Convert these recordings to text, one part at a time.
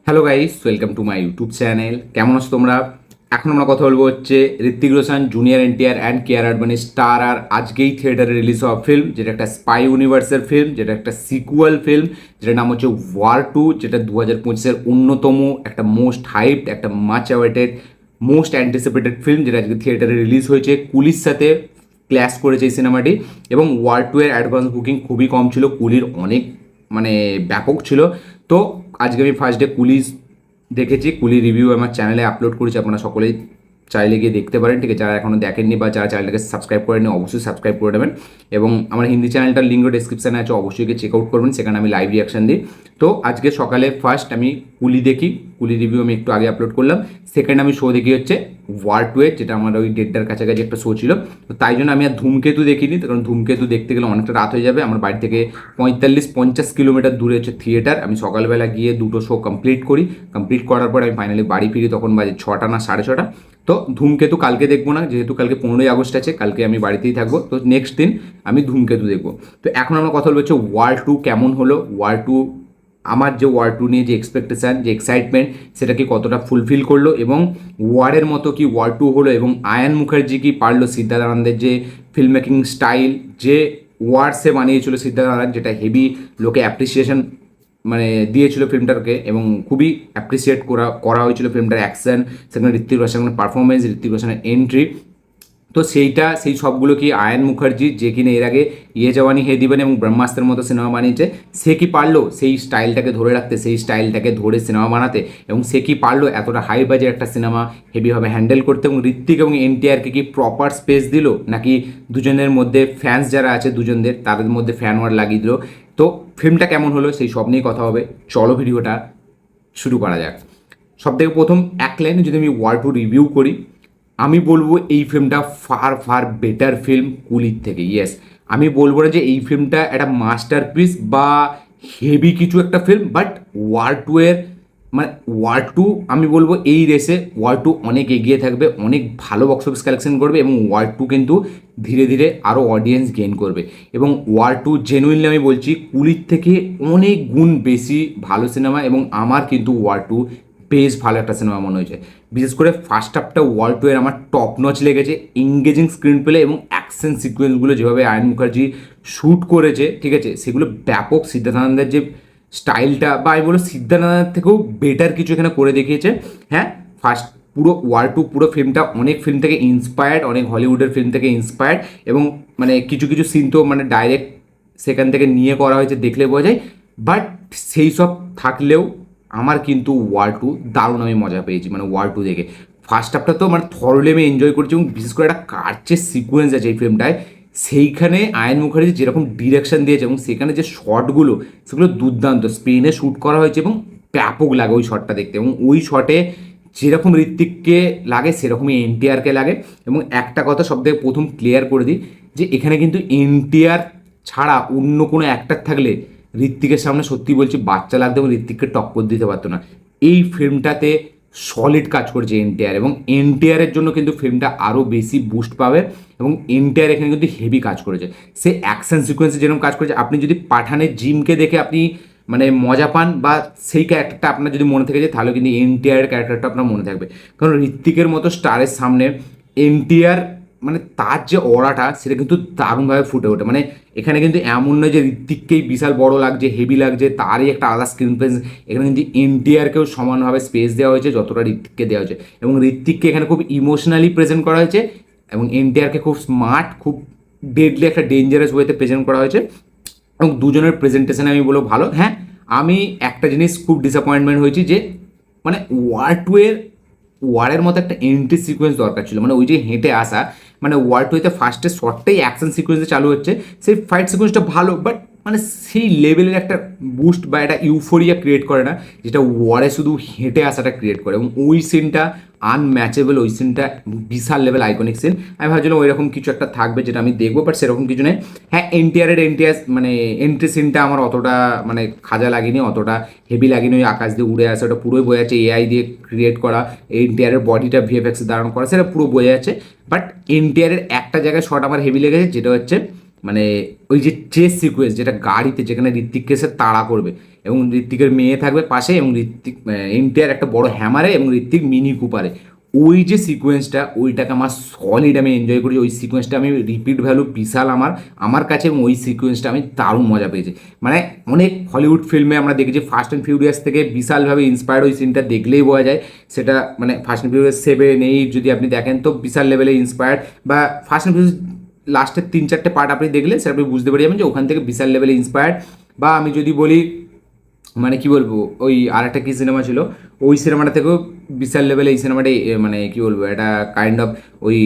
Hello guys, welcome to my YouTube channel. কেমন আছো তোমরা? এখন আমরা কথা বলবো হচ্ছে Hrithik Roshan, junior NTR and Kiara Advani star আর আজকেই থিয়েটারে রিলিজ হওয়া ফিল্ম, যেটা একটা স্পাই ইউনিভার্সের ফিল্ম, যেটা একটা সিকুয়াল ফিল্ম, যেটার নাম হচ্ছে ওয়ার 2, যেটা 2025-এর অন্যতম একটা মোস্ট হাইপড, একটা much awaited, most anticipated film, যেটা আজকে থিয়েটারে রিলিজ হয়েছে। কুলির সাথে ক্ল্যাশ করেছে এই সিনেমাটি এবং ওয়ার 2 এর অ্যাডভান্স বুকিং খুবই কম ছিল, কুলির অনেক মানে ব্যাপক ছিল। তো আজকে আমি ফার্স্ট ডে কুলি দেখেছি, কুলি রিভিউ আমার চ্যানেলে আপলোড করেছি, আপনারা সকলেই চাইলে গিয়ে দেখতে পারেন। ঠিক আছে, যারা এখনও দেখেননি বা যারা চ্যানেলটাকে সাবস্ক্রাইব করেননি অবশ্যই সাবস্ক্রাইব করে দেবেন এবং আমার হিন্দি চ্যানেলটার লিঙ্ক ডিসক্রিপশানে আছে, অবশ্যই গিয়ে চেক আউট করবেন, সেখানে আমি লাইভ রিয়াকশন দিই। তো আজকে সকালে ফার্স্ট আমি কুলি দেখি, কুলি রিভিউ আমি একটু আগে আপলোড করলাম। সেকেন্ড আমি শো দেখি হচ্ছে ওয়ার 2 এর, যেটা আমার ওই 1:30টার কাছাকাছি একটা শো ছিল। তো তাই জন্য আমি আর ধূমকেতু দেখিনি, কারণ ধূমকেতু দেখতে গেলে অনেকটা রাত হয়ে যাবে। আমার বাড়ি থেকে 45-50 কিলোমিটার দূরে হচ্ছে থিয়েটার। আমি সকালবেলা গিয়ে দুটো শো কমপ্লিট করি, কমপ্লিট করার পর আমি ফাইনালি বাড়ি ফিরি, তখন বাজে 6টা না 6:30। তো ধূমকেতু কালকে দেখবো না, যেহেতু কালকে 15ই আগস্ট আছে, কালকে আমি বাড়িতেই থাকবো। তো নেক্সট দিন আমি ধূমকেতু দেখবো। তো এখন আমরা কথা বলবো হচ্ছে ওয়ার 2 কেমন হলো। ওয়ার 2, আমার যে ওয়ার 2 নিয়ে যে এক্সপেকটেশান, যে এক্সাইটমেন্ট, সেটা কি কতটা ফুলফিল করলো এবং ওয়ারের মতো কি ওয়ার 2 হলো এবং আয়ান মুখার্জি কি পারলো সিদ্ধার্থ আনন্দের যে ফিল্ম মেকিং স্টাইল, যে ওয়ার সে বানিয়েছিল সিদ্ধার্থ আনন্দ, যেটা হেভি লোকে অ্যাপ্রিসিয়েশন মানে দিয়েছিল ফিল্মটাকে এবং খুবই অ্যাপ্রিসিয়েট করা করা হয়েছিল ফিল্মটার অ্যাকশন, সেখানে ঋত্বিক রোশনের পারফরমেন্স, ঋত্বিক রোশনের এন্ট্রি। তো সেই সবগুলো কি আয়ান মুখার্জি, যে কিনা এর আগে ইয়ে জওয়ানি হে দিবেন এবং ব্রহ্মাস্ত্রের মতো সিনেমা বানিয়েছে, সে কি পারলো সেই স্টাইলটাকে ধরে রাখতে, সেই স্টাইলটাকে ধরে সিনেমা বানাতে, এবং সে কি পারলো এতটা হাই বাজেট একটা সিনেমা হেভিভাবে হ্যান্ডেল করতে, এবং ঋত্বিক এবং এনটিআরকে কি প্রপার স্পেস দিল, নাকি দুজনের মধ্যে ফ্যান্স যারা আছে দুজনদের তাদের মধ্যে ফ্যান ওয়ার লাগিয়ে দিল। তো ফিল্মটা কেমন হলো সেই সব নিয়ে কথা হবে। চলো ভিডিওটা শুরু করা যাক। সবথেকে প্রথম এক লাইনে যদি আমি ওয়ার 2 রিভিউ করি, আমি বলবো এই ফিল্মটা ফার ফার বেটার ফিল্ম কুলির থেকে। ইয়েস, আমি বলবো না যে এই ফিল্মটা একটা মাস্টারপিস বা হেভি কিছু একটা ফিল্ম, বাট ওয়ার 2 এর মানে ওয়ার 2 আমি বলবো এই রেসে ওয়ার 2 অনেক এগিয়ে থাকবে, অনেক ভালো বক্স অফিস কালেকশন করবে এবং ওয়ার 2 কিন্তু ধীরে ধীরে আরও অডিয়েন্স গেইন করবে। এবং ওয়ার 2 জেনুইনলি আমি বলছি কুলির থেকে অনেক গুণ বেশি ভালো সিনেমা এবং আমার কিন্তু ওয়ার 2 বেশ ভালো একটা সিনেমা মনে হয়েছে। বিশেষ করে ফার্স্ট হাফটা ওয়ার 2 এর আমার টপ নচ লেগেছে। এঙ্গেজিং স্ক্রিন প্লে এবং অ্যাকশন সিকোয়েন্সগুলো যেভাবে আয়ন মুখার্জি শ্যুট করেছে, ঠিক আছে, সেগুলো ব্যাপক। সিদ্ধার্থানন্দের যে স্টাইলটা, বা আমি বলবো সিদ্ধার্থানন্দের থেকেও বেটার কিছু এখানে করে দেখিয়েছে। হ্যাঁ, ফার্স্ট পুরো ওয়ার 2 পুরো ফিল্মটা অনেক ফিল্ম থেকে ইন্সপায়ার্ড, অনেক হলিউডের ফিল্ম থেকে ইন্সপায়ার্ড এবং মানে কিছু কিছু সিন তো মানে ডাইরেক্ট সেখান থেকে নিয়ে করা হয়েছে, দেখলে বোঝা যায়। বাট সেই সব থাকলেও আমার কিন্তু ওয়ার 2 দারুণ আমি মজা পেয়েছি, মানে ওয়ার 2 দেখে। ফার্স্ট হাফটা তো মানে থরলি আমি এনজয় করছি এবং বিশেষ করে একটা কার্চের সিকোয়েন্স আছে এই ফিল্মটায়, সেইখানে আয়ন মুখার্জি যেরকম ডিরেকশন দিয়েছে এবং সেখানে যে শটগুলো, সেগুলো দুর্দান্ত। স্পেনে শ্যুট করা হয়েছে এবং ব্যাপক লাগে ওই শটটা দেখতে, এবং ওই শটে যেরকম ঋত্বিককে লাগে সেরকমই এনটিআরকে লাগে। এবং একটা কথা সবথেকে প্রথম ক্লিয়ার করে দিই, যে এখানে কিন্তু এনটিআর ছাড়া অন্য কোনো অ্যাক্টার থাকলে ঋত্বিকের সামনে সত্যি বলছি বাচ্চা লাগতো এবং ঋত্বিককে টক্কর দিতে পারতো না। এই ফিল্মটাতে সলিড কাজ করেছে এনটিআর, এবং এনটিআরের জন্য কিন্তু ফিল্মটা আরও বেশি বুস্ট পাবে। এবং এনটিআর এখানে কিন্তু হেভি কাজ করেছে, সে অ্যাকশন সিকোয়েন্সে যেরকম কাজ করেছে। আপনি যদি পাঠানের জিমকে দেখে আপনি মানে মজা পান বা সেই ক্যারেক্টারটা আপনার যদি মনে থেকে যায়, তাহলে কিন্তু এনটিআরের ক্যারেক্টারটা আপনার মনে থাকবে। কারণ ঋত্বিকের মতো স্টারের সামনে এনটিআর মানে তার যে অরাটা সেটা কিন্তু দারুণভাবে ফুটে ওঠে। মানে এখানে কিন্তু এমন নয় যে ঋত্বিককেই বিশাল বড় লাগছে, হেভি লাগছে, তারই একটা আলাদা স্ক্রিন প্রেজেন্স। এখানে কিন্তু এনটিআরকেও সমানভাবে স্পেস দেওয়া হয়েছে যতটা ঋত্বিককে দেওয়া হয়েছে, এবং ঋত্বিককে এখানে খুব ইমোশনালি প্রেজেন্ট করা হয়েছে এবং এনটিআরকে খুব স্মার্ট, খুব ডেডলি একটা ডেঞ্জারাস ওয়েতে প্রেজেন্ট করা হয়েছে। এবং দুজনের প্রেজেন্টেশনে আমি বলবো ভালো। হ্যাঁ, আমি একটা জিনিস খুব ডিসঅ্যাপয়েন্টমেন্ট হয়েছি, যে মানে ওয়ারের মতো একটা এন্ট্রি সিকোয়েন্স দরকার ছিল। মানে ওই যে হেঁটে আসা, মানে ওয়ার 2-তে ফার্স্টে শর্টটাই অ্যাকশন সিকোয়েন্সে চালু হচ্ছে, সেই ফাইট সিকোয়েন্সটা ভালো, বাট মানে সেই লেভেলের একটা বুস্ট বা একটা ইউফোরিয়া ক্রিয়েট করে না, যেটা ওয়ারে শুধু হেঁটে আসাটা ক্রিয়েট করে। এবং ওই সিনটা আনম্যাচেবল, ওই সিনটা বিশাল লেভেল আইকনিক সিন। আমি ভাবছিলাম ওই রকম কিছু একটা থাকবে যেটা আমি দেখবো, বাট সেরকম কিছু নেই। হ্যাঁ, এনটিআর মানে এন্ট্রি সিনটা আমার অতটা মানে খাজা লাগেনি, অতটা হেভি লাগেনি। ওই আকাশ দিয়ে উড়ে আসে, ওটা পুরোই বোঝা যাচ্ছে এআই দিয়ে ক্রিয়েট করা, এনটিআরের বডিটা ভিএফএক্সে দাঁড়ানো করা, সেটা পুরো বোঝা যাচ্ছে। বাট এনটিআরের একটা জায়গায় শট আমার হেভি লেগেছে, যেটা হচ্ছে মানে ওই যে চেস সিকোয়েন্স যেটা গাড়িতে, যেখানে ঋত্বিককে সে তাড়া করবে এবং ঋত্বিকের মেয়ে থাকবে পাশে এবং ঋত্বিক এনটিআর একটা বড় হ্যামারে এবং ঋত্বিক মিনি কুপারে, ওই যে সিকোয়েন্সটা ওইটাকে আমার সলিড আমি এনজয় করি। ওই সিকোয়েন্সটা আমি রিপিট ভ্যালু বিশাল আমার আমার কাছে, এবং ওই সিকোয়েন্সটা আমি দারুণ মজা পেয়েছি। মানে অনেক হলিউড ফিল্মে আমরা দেখেছি ফাস্ট অ্যান্ড ফিউরিয়াস থেকে বিশালভাবে ইন্সপায়ার্ড, ওই সিনটা দেখলেই বোঝা যায় সেটা মানে ফাস্ট অ্যান্ড ফিউরিয়াস 7, 8 যদি আপনি দেখেন তো বিশাল লেভেলে ইন্সপায়ার্ড, বা ফাস্ট অ্যান্ড ফিউরিয়াস লাস্টের 3-4টে পার্ট আপনি দেখলে সেটা আপনি বুঝতে পারি যাবেন যে ওখান থেকে বিশাল লেভেলে ইন্সপায়ার্ড। বা আমি যদি বলি মানে কি বলবো, ওই আর একটা কি সিনেমা ছিল, ওই সিনেমাটা থেকেও বিশাল লেভেলে এই সিনেমাটা মানে কি বলবো, এটা কাইন্ড অফ ওই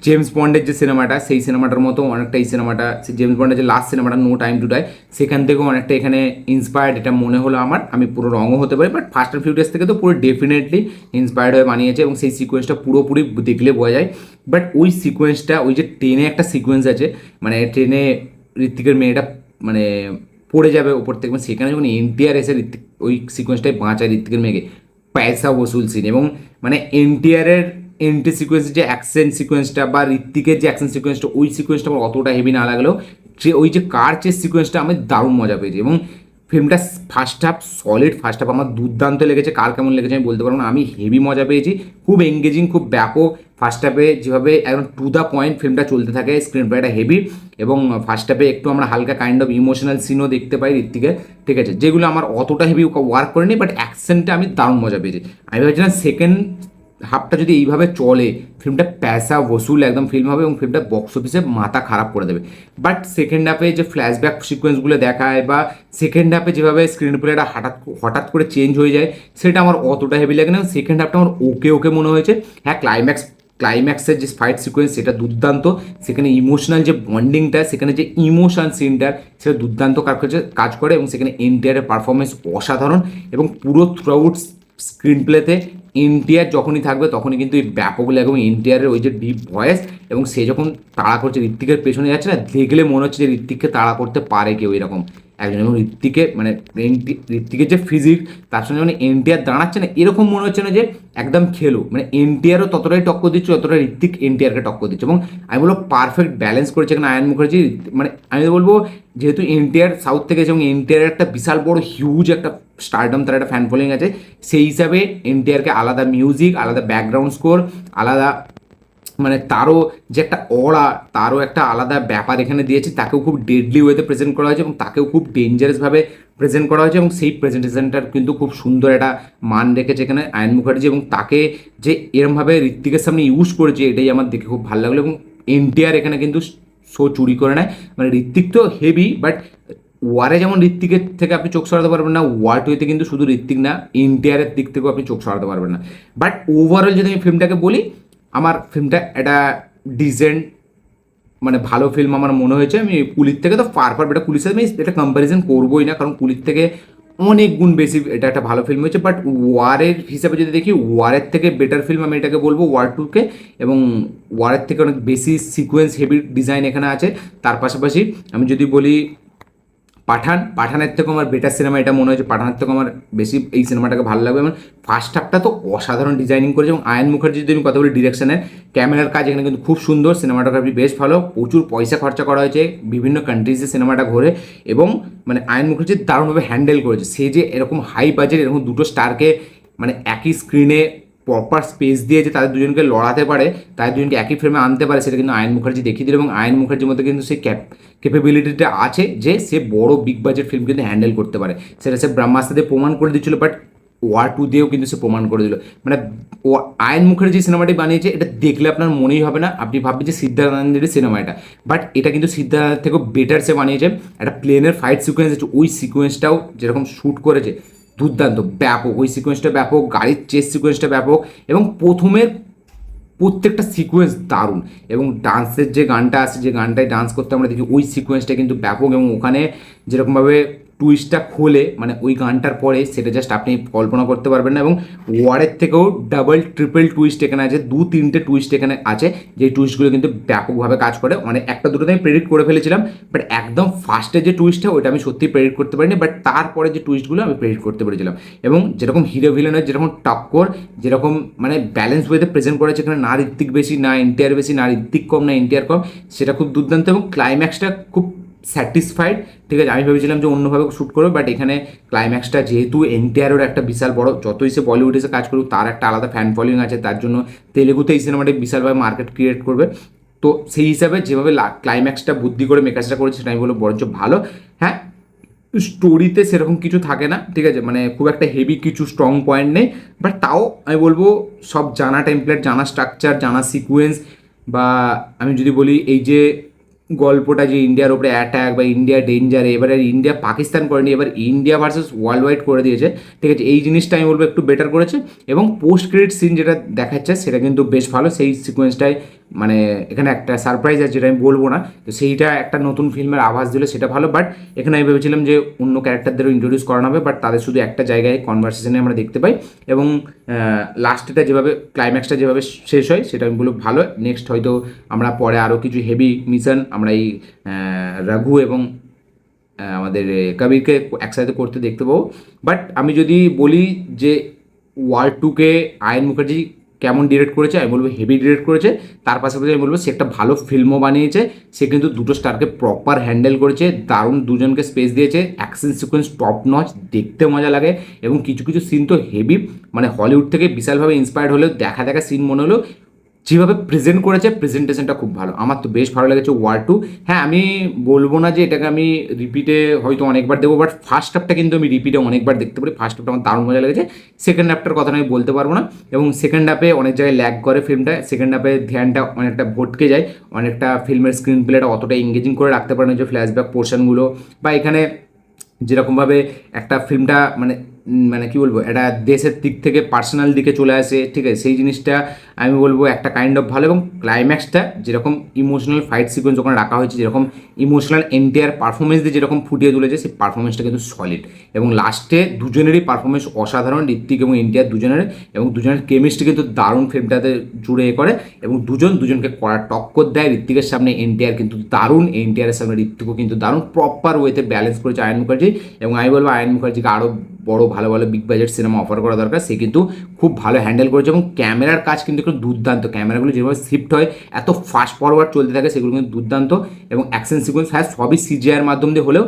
জেমস বন্ডের যে সিনেমাটা সেই সিনেমাটার মতো অনেকটা এই সিনেমাটা, সেই জেমস বন্ডের যে লাস্ট সিনেমাটা নো টাইম টু ডাই, সেখান থেকেও অনেকটা এখানে ইন্সপায়ার্ড এটা মনে হলো আমার। আমি পুরো রঙও হতে পারি, বাট ফাস্ট অ্যান্ড ফিউরিয়াস থেকে তো পুরো ডেফিনেটলি ইন্সপায়ার্ড হয়ে বানিয়েছে এবং সেই সিকোয়েন্সটা পুরোপুরি দেখলে বোঝা যায়। বাট ওই সিকোয়েন্সটা, ওই যে ট্রেনে একটা সিকোয়েন্স আছে, মানে ট্রেনে ঋত্বিকের মেয়েটা মানে পড়ে যাবে ওপর থেকে, মানে সেখানে যখন এনটিআর এসে ঋত্বিক ওই সিকোয়েন্সটাই বাঁচায় ঋত্বিকের মেয়েকে, পয়সা বসুল সিন। এবং মানে এনটিআরের এন্ট্রি সিকোয়েন্সের যে অ্যাকশন সিকোয়েন্সটা বা ঋত্বিকের যে অ্যাকশন সিকোয়েন্সটা, ওই সিকোয়েন্সটা আমার অতটা হেভি না লাগলেও যে ওই যে কার চেস সিকোয়েন্সটা আমি দারুণ মজা পেয়েছি। এবং ফিল্মটা first half solid, first half আমার দুর্দান্ত লেগেছে, কার কেমন লেগেছে আমি বলতে পারবো না, আমি হেভি মজা পেয়েছি, খুব এঙ্গেজিং, খুব ব্যাপক। ফার্স্ট হাফে যেভাবে একদম টু দ্য পয়েন্ট ফিল্মটা চলতে থাকে, স্ক্রিন প্লেটা হেভি, এবং ফার্স্ট হাফে একটু আমরা হালকা কাইন্ড অফ ইমোশনাল সিনও দেখতে পাই ঋত্বিকের, ঠিক আছে, যেগুলো আমার অতটা হেভি ওয়ার্ক করেনি, বাট অ্যাকশনটা আমি দারুণ মজা পেয়েছি। আমি ভাবছিলাম সেকেন্ড হাফটা যদি এইভাবে চলে ফিল্মটা প্যাসা ওসুল একদম ফিল্ম হবে এবং ফিল্মটা বক্স অফিসে মাথা খারাপ করে দেবে। বাট সেকেন্ড হাফে যে ফ্ল্যাশব্যাক সিকোয়েন্সগুলো দেখায় বা সেকেন্ড হাফে যেভাবে স্ক্রিন প্লেটা হঠাৎ হঠাৎ করে চেঞ্জ হয়ে যায়, সেটা আমার অতটা হেভি লাগে না। সেকেন্ড হাফটা আমার ওকে ওকে মনে হয়েছে। হ্যাঁ, ক্লাইম্যাক্সের যে ফাইট সিকোয়েন্স সেটা দুর্দান্ত, সেখানে ইমোশনাল যে বন্ডিংটা, সেখানে যে ইমোশন সিনটা সেটা দুর্দান্ত কাজ করে, এবং সেখানে এনটিআরের পারফরমেন্স অসাধারণ, এবং পুরো থ্রু আউট স্ক্রিন প্লেতে এনটিআর যখনই থাকবে তখনই কিন্তু এই ব্যাপক লাগে, এবং এনটিআরের ওই যে ডিপ ভয়েস, এবং সে যখন তাড়া করছে ঋত্বিকের পেছনে যাচ্ছে না, দেখলে মনে হচ্ছে যে ঋত্বিককে তাড়া করতে পারে কেউ এরকম একজন, এবং ঋত্বিকের মানে ঋত্বিকের যে ফিজিক তার সঙ্গে মানে এনটিআর দাঁড়াচ্ছে না এরকম মনে হচ্ছে না যে একদম খেলো, মানে এনটিআরও ততটাই টক্কর দিচ্ছে যতটা ঋত্বিক এনটিআরকে টক্কর দিচ্ছে, এবং আমি বলবো পারফেক্ট ব্যালেন্স করেছে এখানে আয়ন মুখার্জি। মানে আমি বলবো যেহেতু এনটিআর সাউথ থেকে এসে এবং এনটিআর একটা বিশাল বড় হিউজ একটা স্টারডম, তার একটা ফ্যান ফলোয়িং আছে, সেই হিসাবে এনটিআরকে আলাদা মিউজিক, আলাদা ব্যাকগ্রাউন্ড স্কোর, আলাদা মানে তারও যে একটা অড়া, তারও একটা আলাদা ব্যাপার এখানে দিয়েছে, তাকেও খুব ডেডলি ওয়েতে প্রেজেন্ট করা হয়েছে এবং তাকেও খুব ডেঞ্জারাসভাবে প্রেজেন্ট করা হয়েছে, এবং সেই প্রেজেন্টেশনটার কিন্তু খুব সুন্দর একটা মান রেখেছে এখানে আয়ন মুখার্জি, এবং তাকে যে এরমভাবে ঋত্বিকের সামনে ইউজ করেছে এটাই আমার দেখে খুব ভালো লাগলো। এবং এনটিআর এখানে কিন্তু শো চুরি করে নেয়, মানে ঋত্বিক তো হেভি, বাট ওয়ারে যেমন ঋত্বিকের থেকে আপনি চোখ সরাতে পারবেন না, ওয়ার টুয়েতে কিন্তু শুধু ঋত্বিক না এনটিআরের দিক থেকেও আপনি চোখ সরাতে পারবেন না। বাট ওভারঅল যদি আমি ফিল্মটাকে বলি, আমার ফিল্মটা একটা ডিসেন্ট মানে ভালো ফিল্ম আমার মনে হয়েছে। আমি কুলির থেকে তো ফার এটা কুলির সাথে আমি এটা কম্প্যারিজন করবোই না, কারণ কুলির থেকে অনেক গুণ বেশি এটা একটা ভালো ফিল্ম হয়েছে। বাট ওয়ারের হিসাবে যদি দেখি, ওয়ারের থেকে বেটার ফিল্ম আমি এটাকে বলবো ওয়ার টুকে, এবং ওয়ারের থেকে অনেক বেশি সিকোয়েন্স হেভি ডিজাইন এখানে আছে। তার পাশাপাশি আমি যদি বলি পাঠানের থেকেও আমার বেটার সিনেমা এটা মনে হয়েছে, পাঠানের থেকেও আমার বেশি এই সিনেমাটাকে ভালো লাগবে। এবং ফার্স্ট হাফটা তো অসাধারণ ডিজাইনিং করেছে, এবং আয়ন মুখার্জি যদি আমি কথা বলি ডিরেকশনের, ক্যামেরার কাজ এখানে কিন্তু খুব সুন্দর, সিনেমাটোগ্রাফি বেশ ভালো, প্রচুর পয়সা খরচা করা হয়েছে বিভিন্ন কান্ট্রিজে সিনেমাটা ঘোরে, এবং মানে আয়ন মুখার্জি দারুণভাবে হ্যান্ডেল করেছে। সে যে এরকম হাই বাজেট এরকম দুটো স্টারকে মানে একই স্ক্রিনে প্রপার স্পেস দিয়ে যে তাদের দুজনকে লড়াতে পারে, তাদের দুজনকে একই ফ্রেমে আনতে পারে, সেটা কিন্তু আয়ন মুখার্জি দেখিয়ে দিল, এবং আয়ন মুখার্জির মধ্যে কিন্তু সেই ক্যাপেবিলিটিটা আছে যে সে বড় বিগ বাজেট ফিল্ম কিন্তু হ্যান্ডেল করতে পারে, সেটা সে ব্রহ্মাস্ত্র প্রমাণ করে দিচ্ছিল, বাট ওয়ার টু দিয়েও কিন্তু সে প্রমাণ করে দিল। মানে ও আয়ন মুখার্জি সিনেমাটি বানিয়েছে, এটা দেখলে আপনার মনেই হবে না, আপনি ভাববেন যে সিদ্ধার্থের সিনেমা এটা, বাট এটা কিন্তু সিদ্ধার্থের থেকেও বেটার সে বানিয়েছে। একটা প্লেনের ফাইট সিকোয়েন্স আছে, ওই সিকোয়েন্সটাও যেরকম শ্যুট করেছে দুর্দান্ত ব্যাপক, ওই সিকোয়েন্সটা ব্যাপক, গাড়ির চেস সিকোয়েন্সটা ব্যাপক, এবং প্রথমের প্রত্যেকটা সিকোয়েন্স দারুণ, এবং ডান্সের যে গানটা আছে, যে গানটায় ডান্স করতে আমরা দেখি, ওই সিকোয়েন্সটা কিন্তু ব্যাপক, এবং ওখানে যেরকমভাবে টুইস্টটা খোলে মানে ওই গানটার পরে, সেটা জাস্ট আপনি কল্পনা করতে পারবেন না। এবং ওয়ারের থেকেও ডাবল ট্রিপল টুইস্ট এখানে আছে, 2-3টে টুইস্ট এখানে আছে, যে টুইস্টগুলো কিন্তু ব্যাপকভাবে কাজ করে। অনেক একটা দুটোতে আমি প্রেডিক্ট করে ফেলেছিলাম, বাট একদম ফার্স্টে যে টুইস্টটা ওইটা আমি সত্যি প্রেডিক্ট করতে পারিনি, বাট তারপরে যে টুইস্টগুলো আমি প্রেডিক্ট করতে পেরেছিলাম। এবং যেরকম হিরো ভিলেনের যেরকম টক্কর, যেরকম মানে ব্যালেন্স ওয়েতে প্রেজেন্ট করেছে, এখানে না ঋত্বিক বেশি না এনটিআর বেশি, না ঋত্বিক কম না এনটিআর কম, সেটা খুব দুর্দান্ত। এবং ক্লাইম্যাক্সটা খুব স্যাটিসফাইড, ঠিক আছে। আমি ভেবেছিলাম যে অন্যভাবে শ্যুট করবে, বাট এখানে ক্লাইম্যাক্সটা যেহেতু এনটিআরের একটা বিশাল বড়, যতই সে বলিউডে এসে কাজ করুক তার একটা আলাদা ফ্যান ফলোয়িং আছে, তার জন্য তেলেগুতে এই সিনেমাটি বিশালভাবে মার্কেট ক্রিয়েট করবে। তো সেই হিসাবে যেভাবে ক্লাইম্যাক্সটা বুদ্ধি করে মেকার্সটা করেছে সেটা আমি বলবো বরঞ্চ ভালো। হ্যাঁ, স্টোরিতে সেরকম কিছু থাকে না, ঠিক আছে, মানে খুব একটা হেভি কিছু স্ট্রং পয়েন্ট নেই, বাট তাও আমি বলবো সব জানা টেমপ্লেট, জানা স্ট্রাকচার, জানা সিকুয়েন্স, বা আমি যদি বলি এই যে গল্পটা যে ইন্ডিয়ার ওপরে অ্যাটাক বা ইন্ডিয়া ডেঞ্জারে, এবারে ইন্ডিয়া পাকিস্তান করেনি, এবার ইন্ডিয়া ভার্সেস ওয়ার্ল্ড ওয়াইড করে দিয়েছে, ঠিক আছে, এই জিনিসটা আমি বলবো একটু বেটার করেছে। এবং পোস্ট ক্রেডিট সিন যেটা দেখাচ্ছে সেটা কিন্তু বেশ ভালো, সেই সিকোয়েন্সটায় মানে এখানে একটা সারপ্রাইজ আছে যেটা আমি বলবো না, তো সেইটা একটা নতুন ফিল্মের আভাস দিল, সেটা ভালো। বাট এখানে আমি ভেবেছিলাম যে অন্য ক্যারেক্টারদেরও ইন্ট্রোডিউস করানো হবে, বাট তাদের শুধু একটা জায়গায় কনভারসেশনে আমরা দেখতে পাই। এবং লাস্টটা যেভাবে ক্লাইম্যাক্সটা যেভাবে শেষ হয় সেটা আমি বলবো ভালো। নেক্সট হয়তো আমরা পরে আরও কিছু হেভি মিশন আমরা এই রঘু এবং আমাদের কবিরকে একসাথে করতে দেখতে পাবো। বাট আমি যদি বলি যে ওয়ার টুকে আয়ন মুখার্জি কেমন ডিরেক্ট করেছে, আমি বলবো হেভি ডিরেক্ট করেছে। তার পাশাপাশি আমি বলবো সে একটা ভালো ফিল্মও বানিয়েছে, সে কিন্তু দুটো স্টারকে প্রপার হ্যান্ডেল করেছে, দারুণ দুজনকে স্পেস দিয়েছে, অ্যাকশন সিকোয়েন্স টপ নচ, দেখতে মজা লাগে। এবং কিছু কিছু সিন তো হেভি, মানে হলিউড থেকে বিশালভাবে ইন্সপায়ার্ড হলেও দেখা দেখা সিন মনে হলো, যেভাবে প্রেজেন্ট করেছে প্রেজেন্টেশনটা খুব ভালো, আমার তো বেশ ভালো লেগেছে ওয়ার টু। হ্যাঁ, আমি বলবো না যে এটাকে আমি রিপিটে হয়তো অনেকবার দেবো, বাট ফার্স্ট হাফটা কিন্তু আমি রিপিটে অনেকবার দেখতে পারি, ফার্স্ট হাফটা আমার দারুণ মজা লেগেছে। সেকেন্ড হাফটার কথা আমি বলতে পারবো না, এবং সেকেন্ড হাফে অনেক জায়গায় ল্যাগ করে ফিল্মটা, সেকেন্ড হাফে ধ্যানটা অনেকটা ভটকে যায়, অনেকটা ফিল্মের স্ক্রিন প্লেটা অতটা এঙ্গেজিং করে রাখতে পারে না, যে ফ্ল্যাশব্যাক পোর্শনগুলো বা এখানে যেরকমভাবে একটা ফিল্মটা মানে মানে কী বলবো, একটা দেশের দিক থেকে পার্সোনাল দিকে চলে আসে, ঠিক আছে, সেই জিনিসটা আমি বলবো একটা কাইন্ড অফ ভালো। এবং ক্লাইম্যাক্সটা যেরকম ইমোশনাল ফাইট সিকোয়েন্স ওখানে রাখা হয়েছে, যেরকম ইমোশনাল এনটিআর পারফরমেন্স দিয়ে যেরকম ফুটিয়ে তুলেছে, সেই পারফরমেন্সটা কিন্তু সলিড। এবং লাস্টে দুজনেরই পারফরমেন্স অসাধারণ, ঋত্বিক এবং এনটিআর দুজনের, এবং দুজনের কেমিস্ট্রি কিন্তু দারুণ ফিল্মটাতে জুড়ে করে, এবং দুজনকে কড়া টক্কর দেয়। ঋত্বিকের সামনে এনটিআর কিন্তু দারুণ, এনটিআরের সামনে ঋত্বিকও কিন্তু দারুণ, প্রপার ওয়েতে ব্যালেন্স করেছে আয়ন মুখার্জি। এবং আমি বলবো আয়ন মুখার্জিকে আরও বড় ভালো ভালো বিগ বাজেট সিনেমা অফার করা দরকার, সে কিন্তু খুব ভালো হ্যান্ডেল করেছে। এবং ক্যামেরার কাজ কিন্তু একটু দুর্দান্ত, ক্যামেরাগুলো যেভাবে শিফট হয় এত ফাস্ট ফরওয়ার্ড চলতে থাকে, সেগুলো কিন্তু দুর্দান্ত। এবং অ্যাকশন সিকোয়েন্স হ্যাঁ সবই সিজিআইয়ের মাধ্যম দিয়ে হলেও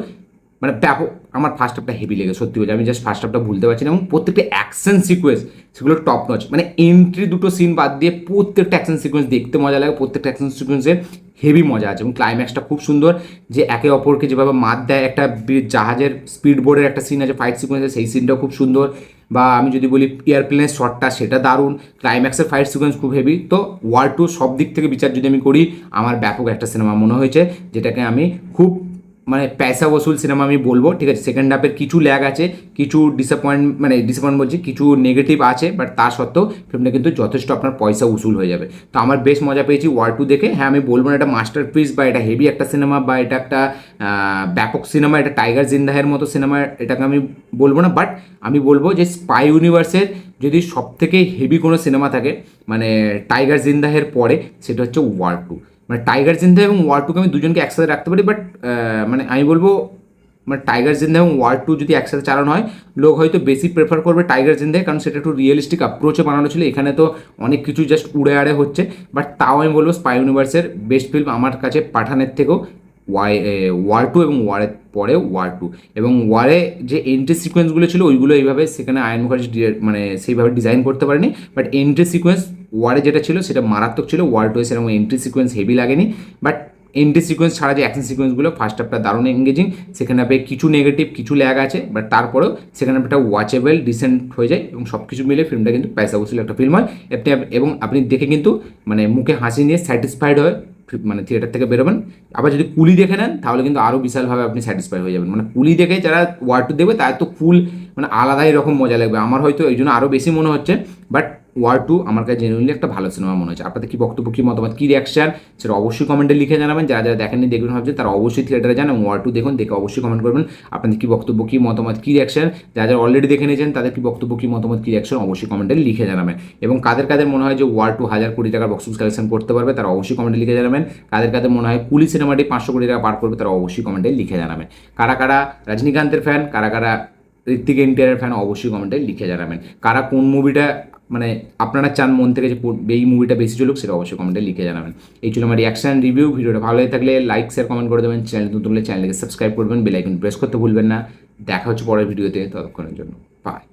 মানে ব্যাপক, আমার ফার্স্ট হাফটা হেভি লেগে সত্যি বলছি, আমি জাস্ট ফার্স্ট হাফটা ভুলতে পারছি না। এবং প্রত্যেকটা অ্যাকশন সিকোয়েন্স সেগুলো টপ নচ, মানে এন্ট্রি দুটো সিন বাদ দিয়ে প্রত্যেকটা অ্যাকশন সিকোয়েন্স দেখতে মজা লাগে, প্রত্যেকটা অ্যাকশন সিকোয়েন্সের হেভি মজা আছে। এবং ক্লাইম্যাক্সটা খুব সুন্দর, যে একে অপরকে যেভাবে মাত দেয়, একটা জাহাজের স্পিড বোর্ডের একটা সিন আছে ফাইট সিকোয়েন্সে, সেই সিনটাও খুব সুন্দর। বা আমি যদি বলি এয়ারপ্লেনের শটটা, সেটা দারুণ, ক্লাইম্যাক্সের ফাইট সিকোয়েন্স খুব হেভি। তো ওয়ার টু সব দিক থেকে বিচার যদি আমি করি, আমার ব্যাপক একটা সিনেমা মনে হয়েছে, যেটাকে আমি খুব মানে পয়সা বসুল সিনেমা আমি বলবো, ঠিক আছে। সেকেন্ড হাফের কিছু ল্যাগ আছে, কিছু ডিসঅ্যাপয়েন্ট বলছি, কিছু নেগেটিভ আছে, বাট তা সত্ত্বেও ফিল্মটা কিন্তু যথেষ্ট আপনার পয়সা উসুল হয়ে যাবে। তো আমার বেশ মজা পেয়েছি ওয়ার টু দেখে। হ্যাঁ, আমি বলবো না এটা মাস্টারপিস বা এটা হেভি একটা সিনেমা বা এটা একটা ব্যাপক সিনেমা, এটা টাইগার জিন্দাহের মতো সিনেমা, এটাকে আমি বলবো না, বাট আমি বলবো যে স্পাই ইউনিভার্সের যদি সব থেকে হেভি কোনো সিনেমা থাকে মানে টাইগার জিন্দাহের পরে, সেটা হচ্ছে ওয়ার টু। মানে টাইগার জিন্দা এবং ওয়ার টুকে আমি দুজনকে একসাথে রাখতে পারি, বাট মানে আমি বলবো মানে টাইগার জিন্দা এবং ওয়ার টু যদি একসাথে চালানো হয়, লোক হয়তো বেশি প্রেফার করবে টাইগার জিন্দাকে, কারণ সেটা একটু রিয়েলিস্টিক অ্যাপ্রোচে বানানো ছিল। এখানে তো অনেক কিছু জাস্ট উড়ে আড়ে হচ্ছে, বাট তাও আমি বলবো স্পাই ইউনিভার্সের বেস্ট ফিল্ম আমার কাছে পাঠানের থেকেও ওয়ার টু, এবং ওয়ারের পরে ওয়ার টু। এবং ওয়ারে যে এন্ট্রি সিকোয়েন্সগুলো ছিল ওইগুলো এইভাবে সেখানে আয়ন মুখার্জি মানে সেইভাবে ডিজাইন করতে পারেনি, বাট এন্ট্রি সিকোয়েন্স ওয়ারে যেটা ছিল সেটা মারাত্মক ছিল। ওয়ার টু সেরকম এন্ট্রি সিকোয়েন্স হেভি লাগেনি, বাট এন্ট্রি সিকোয়েন্স ছাড়া যে অ্যাকশন সিকোয়েন্সগুলো ফার্স্ট হাফটা দারুণ এঙ্গেজিং, সেখানে হাফে কিছু নেগেটিভ কিছু ল্যাগ আছে, বাট তারপরেও সেখানে একটা ওয়াচেবল ডিসেন্ট হয়ে যায়, এবং সব কিছু মিলে ফিল্মটা কিন্তু পয়সা বসুল একটা ফিল্ম হয়। এবং আপনি দেখে কিন্তু মানে মুখে হাসি নিয়ে স্যাটিসফাইড হয়, মানে থিয়েটার থেকে বেরোবেন। আবার যদি কুলি দেখে নেন তাহলে কিন্তু আরও বিশালভাবে আপনি স্যাটিসফাই হয়ে যাবেন। মানে কুলি দেখে যারা ওয়ার টু দেখবে তার তো ফুল মানে আলাদাই রকম মজা লাগবে, আমার হয়তো এই জন্য আরও বেশি মনে হচ্ছে। বাট ওয়ার 2 আমার কাছে জেনুইনলি একটা ভালো সিনেমা মনে হচ্ছে। আপনাদের কি বক্তব্য, কি মতামত, কি রিয়াকশন, সেটা অবশ্যই কমেন্টে লিখে জানাবেন। যারা যারা দেখেননি দেখবেন ভাবছেন তারা অবশ্যই থিয়েটারে যান এবং ওয়ার 2 দেখুন, দেখে অবশ্যই কমেন্ট করবেন আপনাদের কি বক্তব্য, কি মতামত, কি রিয়াকশন। যারা যারা অলরেডি দেখে নিয়েছেন তাদের কি বক্তব্য, কি মতামত, কি রিয়াকশন অবশ্যই কমেন্টে লিখে জানাবেন। এবং কাদের কাদের মনে হয় যে ওয়ার 2 1,000 কোটি টাকার বক্স অফিস কালেকশন করতে পারবে তারা অবশ্যই কমেন্টে লিখে জানাবেন। কাদের কাদের মনে হয় কুলি সিনেমাটি 500 কোটি টাকা পার করবে তারা অবশ্যই কমেন্টে লিখে জানাবেন। কারা কারা রজনীকান্তের ফ্যান, কারা কারা ঋত্বিক এনটিআরের ফ্যান অবশ্যই কমেন্টে লিখে জানাবেন। কারা কোন মুভিটা মানে আপনারা চান মন থেকে যে এই মুভিটা বেশি চলুক সেটা অবশ্যই কমেন্টে লিখে জানাবেন। এই ছিল আমার রিয়াকশন রিভিউ। ভিডিওটা ভালো লাগে থাকলে লাইক শেয়ার কমেন্ট করে দেবেন। চ্যানেল নতুন হলে চ্যানেলকে সাবস্ক্রাইব করবেন, বেল আইকন প্রেস করতে ভুলবেন না। দেখা হচ্ছে পরের ভিডিওতে, ততক্ষণের জন্য বাই।